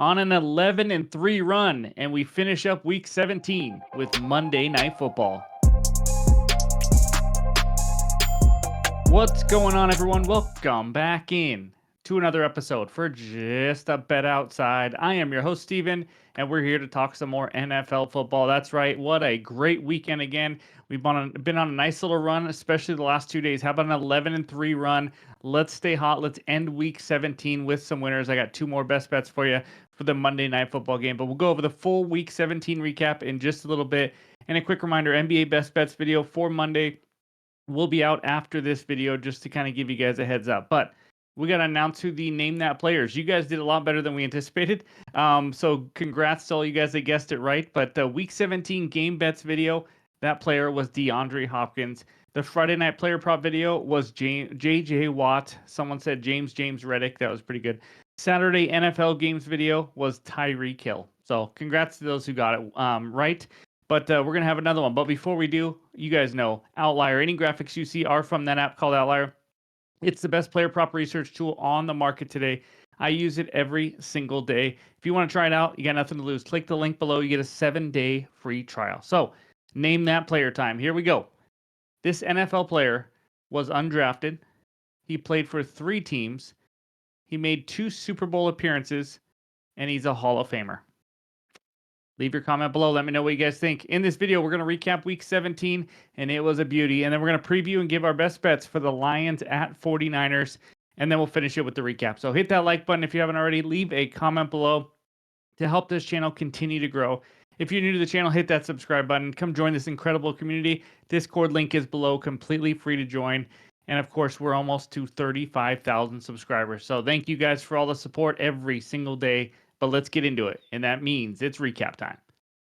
on an 11-3 run, and we finish up week 17 with Monday Night Football. What's going on, everyone? Welcome back in to another episode for Just a Bet Outside. I am your host, Steven, and we're here to talk some more NFL football. That's right. What a great weekend again. We've been on a nice little run, especially the last 2 days. How about an 11-3 run? Let's stay hot. Let's end week 17 with some winners. I got two more best bets for you for the Monday Night Football game, but we'll go over the full week 17 recap in just a little bit. And a quick reminder, NBA best bets video for Monday will be out after this video, just to kind of give you guys a heads up. But we got to announce who the Name That players. You guys did a lot better than we anticipated. So congrats to all you guys that guessed it right. But the week 17 game bets video, that player was DeAndre Hopkins. The Friday night player prop video was J.J. Watt. Someone said James Reddick. That was pretty good. Saturday NFL games video was Tyreek Hill. So congrats to those who got it right. But we're going to have another one. But before we do, you guys know, Outlier. Any graphics you see are from that app called Outlier. It's the best player prop research tool on the market today. I use it every single day. If you want to try it out, you got nothing to lose. Click the link below. You get a 7-day free trial. So, name that player time. Here we go. This NFL player was undrafted. He played for 3 teams. He made 2 Super Bowl appearances, and he's a Hall of Famer. Leave your comment below. Let me know what you guys think. In this video, we're going to recap week 17, and it was a beauty. And then we're going to preview and give our best bets for the Lions at 49ers, and then we'll finish it with the recap. So hit that like button if you haven't already. Leave a comment below to help this channel continue to grow. If you're new to the channel, hit that subscribe button. Come join this incredible community. Discord link is below, completely free to join. And of course, we're almost to 35,000 subscribers. So thank you guys for all the support every single day. But let's get into it, and that means it's recap time.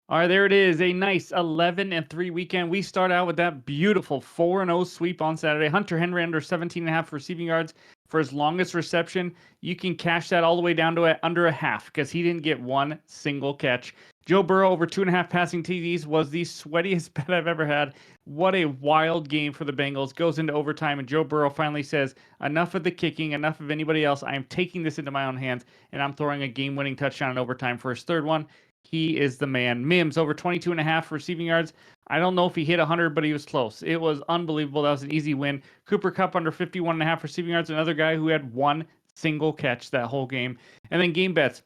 All right, there it is, a nice 11-3 weekend. We start out with that beautiful 4-0 sweep on Saturday. Hunter Henry under 17.5 receiving yards for his longest reception. You can cash that all the way down to under a half because he didn't get one single catch. Joe Burrow over 2.5 passing TDs was the sweatiest bet I've ever had. What a wild game for the Bengals. Goes into overtime, and Joe Burrow finally says, enough of the kicking, enough of anybody else. I am taking this into my own hands, and I'm throwing a game-winning touchdown in overtime for his third one. He is the man. Mims over 22.5 receiving yards. I don't know if he hit 100, but he was close. It was unbelievable. That was an easy win. Cooper Kupp under 51.5 receiving yards. Another guy who had one single catch that whole game. And then game bets.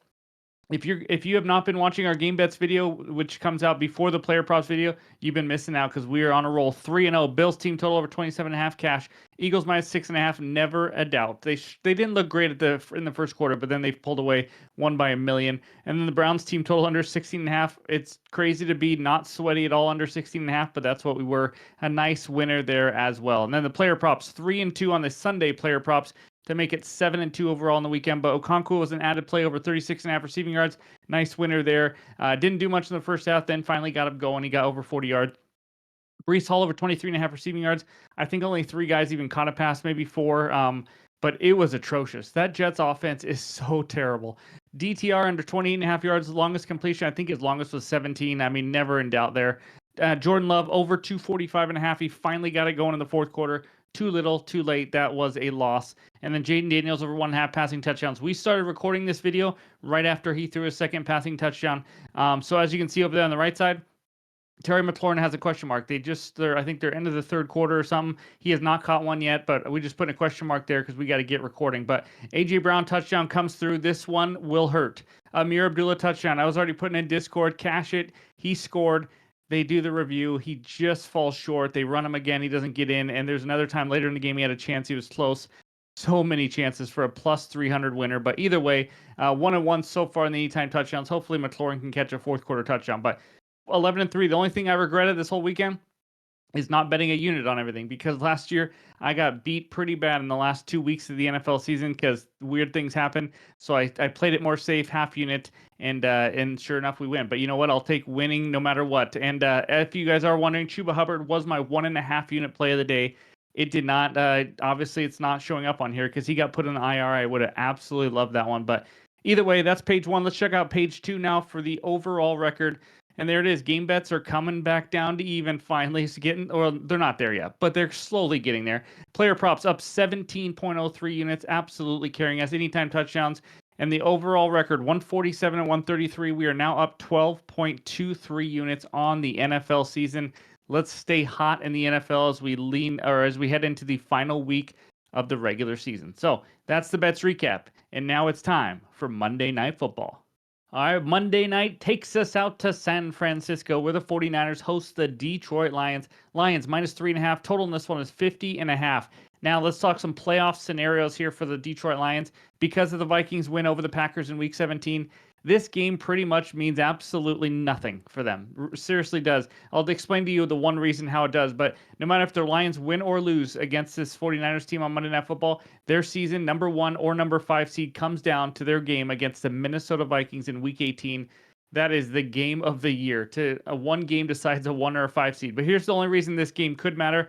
If you have not been watching our game bets video, which comes out before the player props video, you've been missing out because we are on a roll. 3-0. Bills team total over 27.5 cash. Eagles minus 6.5. Never a doubt. They didn't look great in the first quarter, but then they pulled away, won by 1 million. And then the Browns team total under 16.5. It's crazy to be not sweaty at all under 16.5, but that's what we were. A nice winner there as well. And then the player props, 3-2 on the Sunday player props, to make it 7-2 overall in the weekend. But Okonkwo was an added play over 36.5 receiving yards. Nice winner there. Didn't do much in the first half, then finally got him going. He got over 40 yards. Breece Hall over 23.5 receiving yards. I think only 3 guys even caught a pass, maybe 4. But it was atrocious. That Jets offense is so terrible. DTR under 28.5 yards. The longest completion, I think his longest was 17. I mean, never in doubt there. Jordan Love over 245.5. He finally got it going in the fourth quarter. Too little, too late. That was a loss. And then Jaden Daniels over 1.5 passing touchdowns. We started recording this video right after he threw his second passing touchdown. So as you can see over there on the right side, Terry McLaurin has a question mark. I think they're end of the third quarter or something. He has not caught one yet, but we just put a question mark there because we got to get recording. But A.J. Brown touchdown comes through. This one will hurt. Amir Abdullah touchdown. I was already putting in Discord. Cash it. He scored. They do the review. He just falls short. They run him again. He doesn't get in. And there's another time later in the game he had a chance. He was close. So many chances for a plus 300 winner. But either way, 1-1 so far in the anytime touchdowns. Hopefully McLaurin can catch a fourth quarter touchdown. But 11-3. The only thing I regretted this whole weekend is not betting a unit on everything, because last year I got beat pretty bad in the last 2 weeks of the NFL season because weird things happen. So I played it more safe, half unit, and sure enough we win. But you know what? I'll take winning no matter what. And if you guys are wondering, Chuba Hubbard was my 1.5 unit play of the day. It did not. Obviously, it's not showing up on here because he got put in the IR. I would have absolutely loved that one. But either way, that's page 1. Let's check out page 2 now for the overall record. And there it is. Game bets are coming back down to even finally. It's or they're not there yet, but they're slowly getting there. Player props up 17.03 units, absolutely carrying us. Anytime touchdowns And the overall record 147 and 133. We are now up 12.23 units on the NFL season. Let's stay hot in the NFL as we head into the final week of the regular season. So that's the bets recap. And now it's time for Monday Night Football. All right, Monday night takes us out to San Francisco where the 49ers host the Detroit Lions. Lions -3.5. Total in this one is 50.5. Now let's talk some playoff scenarios here for the Detroit Lions. Because of the Vikings win over the Packers in Week 17, this game pretty much means absolutely nothing for them. Seriously does. I'll explain to you the one reason how it does, but no matter if the Lions win or lose against this 49ers team on Monday Night Football, their season number 1 or number 5 seed comes down to their game against the Minnesota Vikings in Week 18. That is the game of the year. One game decides a 1 or a 5 seed. But here's the only reason this game could matter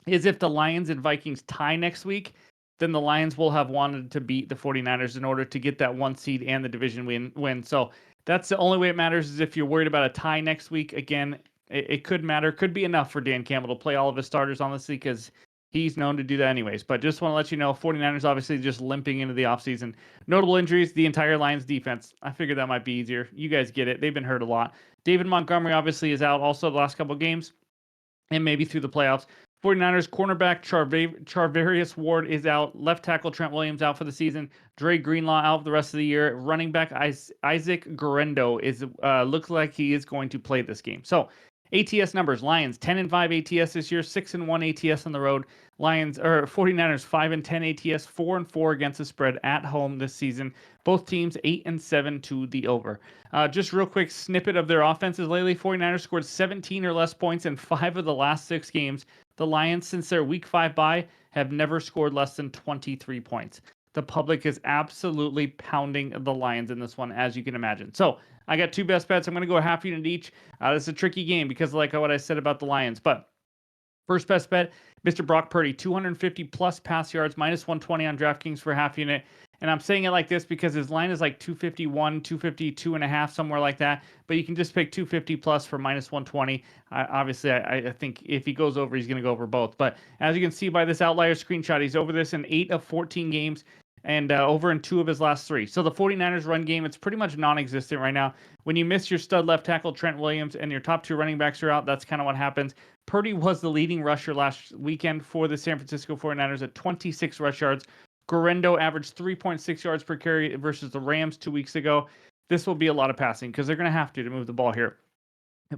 is if the Lions and Vikings tie next week, then the Lions will have wanted to beat the 49ers in order to get that 1 seed and the division win. So that's the only way it matters is if you're worried about a tie next week. Again, it could matter. Could be enough for Dan Campbell to play all of his starters, honestly, because he's known to do that anyways. But just want to let you know, 49ers obviously just limping into the offseason. Notable injuries, the entire Lions defense. I figured that might be easier. You guys get it. They've been hurt a lot. David Montgomery obviously is out also the last couple of games and maybe through the playoffs. 49ers cornerback Charvarius Ward is out. Left tackle Trent Williams out for the season. Dre Greenlaw out for the rest of the year. Running back Isaac Guerrero looks like he is going to play this game. So ATS numbers: Lions 10-5 ATS this year, 6-1 ATS on the road. 49ers 5-10 ATS, 4-4 against the spread at home this season. Both teams 8-7 to the over. Just real quick snippet of their offenses lately. 49ers scored 17 or less points in 5 of the last 6 games. The Lions, since their Week 5 bye, have never scored less than 23 points. The public is absolutely pounding the Lions in this one, as you can imagine. So I got 2 best bets. I'm going to go a half unit each. This is a tricky game because like what I said about the Lions. But first best bet, Mr. Brock Purdy, 250 plus pass yards, -120 on DraftKings for half unit. And I'm saying it like this because his line is like 251, 252 and a half, somewhere like that. But you can just pick 250 plus for -120. Obviously, I think if he goes over, he's going to go over both. But as you can see by this outlier screenshot, he's over this in 8 of 14 games and over in 2 of his last 3. So the 49ers run game, it's pretty much non-existent right now. When you miss your stud left tackle, Trent Williams, and your top 2 running backs are out, that's kind of what happens. Purdy was the leading rusher last weekend for the San Francisco 49ers at 26 rush yards. Guerrero averaged 3.6 yards per carry versus the Rams 2 weeks ago. This will be a lot of passing because they're going to have to move the ball here.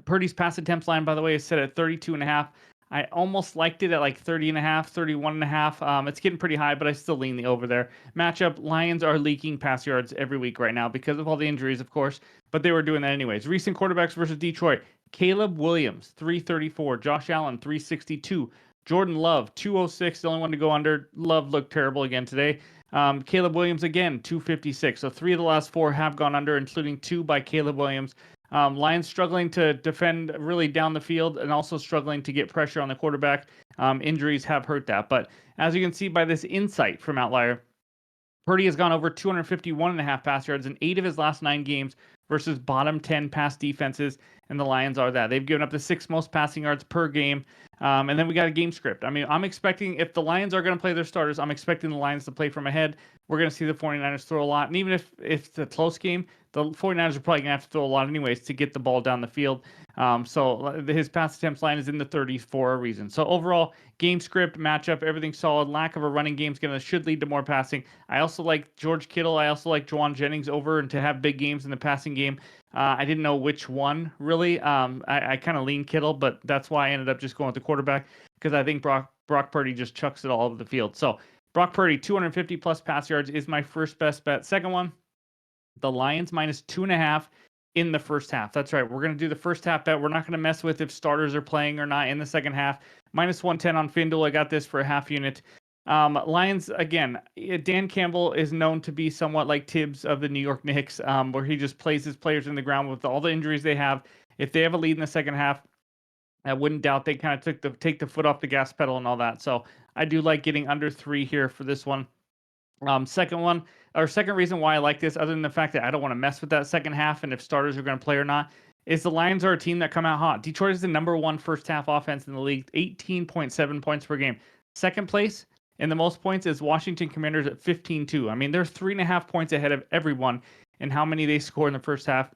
Purdy's pass attempts line, by the way, is set at 32.5. I almost liked it at like 30.5, 31.5. It's getting pretty high, but I still lean the over there. Matchup: Lions are leaking pass yards every week right now because of all the injuries, of course, but they were doing that anyways. Recent quarterbacks versus Detroit: Caleb Williams, 334. Josh Allen, 362. Jordan Love, 206, the only one to go under. Love looked terrible again today. Caleb Williams, again, 256. So 3 of the last 4 have gone under, including 2 by Caleb Williams. Lions struggling to defend really down the field and also struggling to get pressure on the quarterback. Injuries have hurt that. But as you can see by this insight from Outlier, Purdy has gone over 251.5 pass yards in 8 of his last 9 games versus bottom 10 pass defenses, and the Lions are that. They've given up the 6th most passing yards per game. And then we got a game script. I mean, I'm expecting, if the Lions are going to play their starters, I'm expecting the Lions to play from ahead. We're going to see the 49ers throw a lot. And even if it's a close game, the 49ers are probably going to have to throw a lot anyways to get the ball down the field. So his pass attempts line is in the 30s for a reason. So overall, game script, matchup, everything solid. Lack of a running game should lead to more passing. I also like George Kittle. I also like Juwan Jennings over and to have big games in the passing game. I didn't know which one, really. I kind of lean Kittle, but that's why I ended up just going with the quarterback because I think Brock Purdy just chucks it all over the field. So Brock Purdy, 250 plus pass yards is my first best bet. Second one, the Lions -2.5 in the first half. That's right. We're going to do the first half bet. We're not going to mess with if starters are playing or not in the second half. -110 on FanDuel. I got this for a half unit. Lions, again, Dan Campbell is known to be somewhat like Tibbs of the New York Knicks, where he just plays his players in the ground with all the injuries they have. If they have a lead in the second half, I wouldn't doubt they kind of take the foot off the gas pedal and all that. So I do like getting under 3 here for this one. Second reason why I like this, other than the fact that I don't want to mess with that second half and if starters are going to play or not, is the Lions are a team that come out hot. Detroit is the number 1 first half offense in the league, 18.7 points per game. Second place And the most points is Washington Commanders at 15-2. I mean, they're 3.5 points ahead of everyone in how many they score in the first half.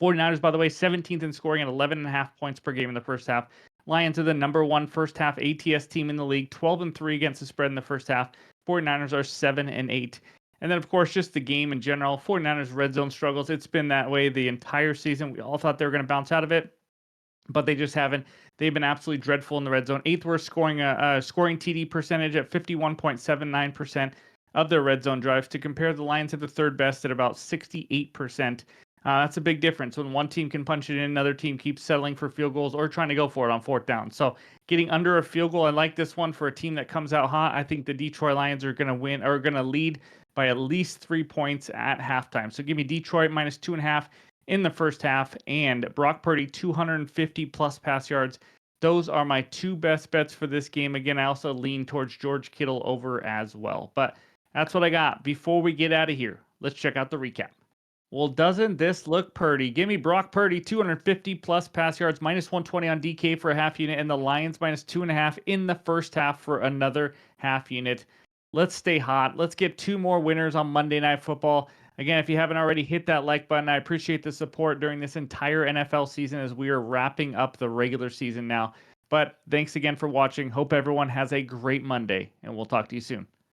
49ers, by the way, 17th in scoring at 11.5 points per game in the first half. Lions are the number one first half ATS team in the league, 12-3 against the spread in the first half. 49ers are 7-8. And then, of course, just the game in general. 49ers red zone struggles. It's been that way the entire season. We all thought they were going to bounce out of it, but they just haven't. They've been absolutely dreadful in the red zone. Eighth worst scoring TD percentage at 51.79% of their red zone drives. To compare, the Lions at the third best at about 68%. That's a big difference when one team can punch it in, another team keeps settling for field goals or trying to go for it on fourth down. So getting under a field goal, I like this one for a team that comes out hot. I think the Detroit Lions are going to win or going to lead by at least 3 points at halftime. So give me Detroit minus 2.5 in the first half and Brock Purdy 250 plus pass yards. Those are my two best bets for this game. Again, I also lean towards George Kittle over as well. But that's what I got. Before we get out of here, let's check out the recap. Well, doesn't this look pretty? Give me Brock Purdy, 250 plus pass yards, minus 120 on DK for a half unit, and the Lions minus 2.5 in the first half for another half unit. Let's stay hot. Let's get two more winners on Monday Night Football. Again, if you haven't already, hit that like button. I appreciate the support during this entire NFL season as we are wrapping up the regular season now. But thanks again for watching. Hope everyone has a great Monday, and we'll talk to you soon.